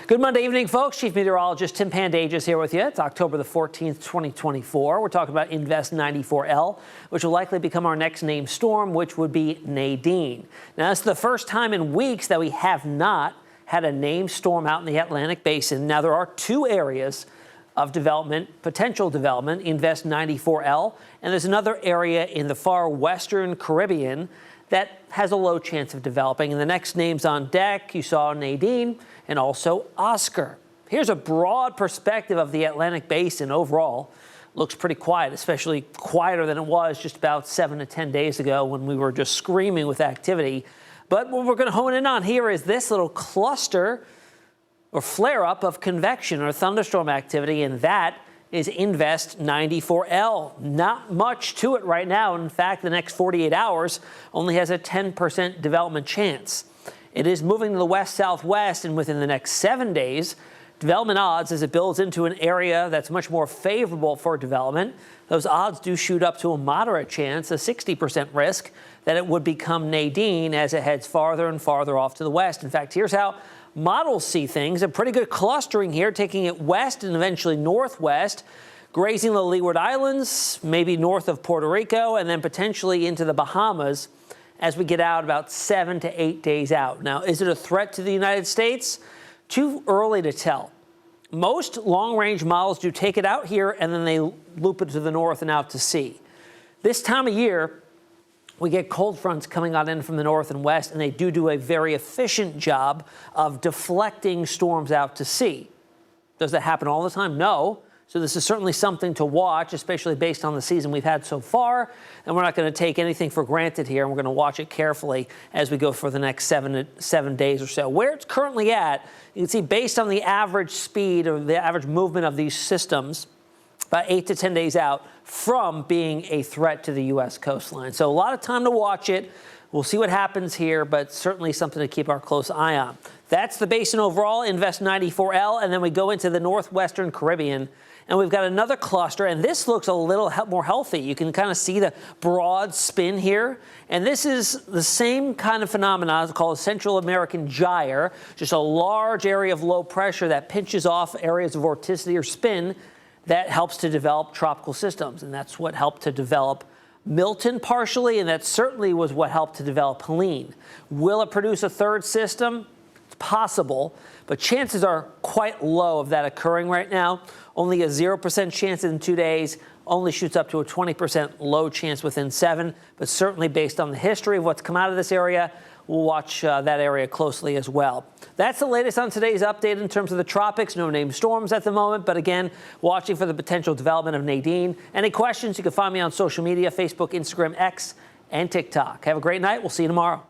Good Monday evening, folks. Chief Meteorologist Tim Pandajis here with you. It's October the 14th, 2024. We're talking about Invest 94L, which will likely become our next named storm, which would be Nadine. Now, this is the first time in weeks that we have not had a named storm out in the Atlantic Basin. Now, there are two areas of development, potential development, Invest 94L, and there's another area in the far western Caribbean that has a low chance of developing. And the next names on deck, you saw Nadine and also Oscar. Here's a broad perspective of the Atlantic Basin overall. Looks pretty quiet, especially quieter than it was just about 7 to 10 days ago when we were just screaming with activity. But what we're going to hone in on here is this little cluster or flare-up of convection or thunderstorm activity, and that is Invest 94L. Not much to it right now. In fact, the next 48 hours only has a 10% development chance. It is moving to the west-southwest, and within the next 7 days, development odds as it builds into an area that's much more favorable for development, those odds do shoot up to a moderate chance, a 60% risk, that it would become Nadine as it heads farther and farther off to the west. In fact, here's how models see things. A pretty good clustering here, taking it west and eventually northwest, grazing the Leeward Islands, maybe north of Puerto Rico, and then potentially into the Bahamas as we get out about 7 to 8 days out. Now, is it a threat to the United States? Too early to tell. Most long-range models do take it out here and then they loop it to the north and out to sea. This time of year, we get cold fronts coming on in from the north and west, and they do a very efficient job of deflecting storms out to sea. Does that happen all the time? No. So this is certainly something to watch, especially based on the season we've had so far. And we're not going to take anything for granted here. And we're going to watch it carefully as we go for the next 7 days or so. Where it's currently at, you can see based on the average speed or the average movement of these systems, about 8 to 10 days out from being a threat to the U.S. coastline. So a lot of time to watch it. We'll see what happens here, but certainly something to keep our close eye on. That's the basin overall, Invest 94L, and then we go into the northwestern Caribbean, and we've got another cluster, and this looks a little more healthy. You can kind of see the broad spin here, and this is the same kind of phenomenon. It's called a Central American gyre, just a large area of low pressure that pinches off areas of vorticity or spin that helps to develop tropical systems, and that's what helped to develop Milton partially, and that certainly was what helped to develop Helene. Will it produce a third system? It's possible, but chances are quite low of that occurring right now. Only a 0% chance in 2 days, only shoots up to a 20% low chance within 7, but certainly based on the history of what's come out of this area, we'll watch that area closely as well. That's the latest on today's update in terms of the tropics. No named storms at the moment, but again, watching for the potential development of Nadine. Any questions, you can find me on social media, Facebook, Instagram, X, and TikTok. Have a great night. We'll see you tomorrow.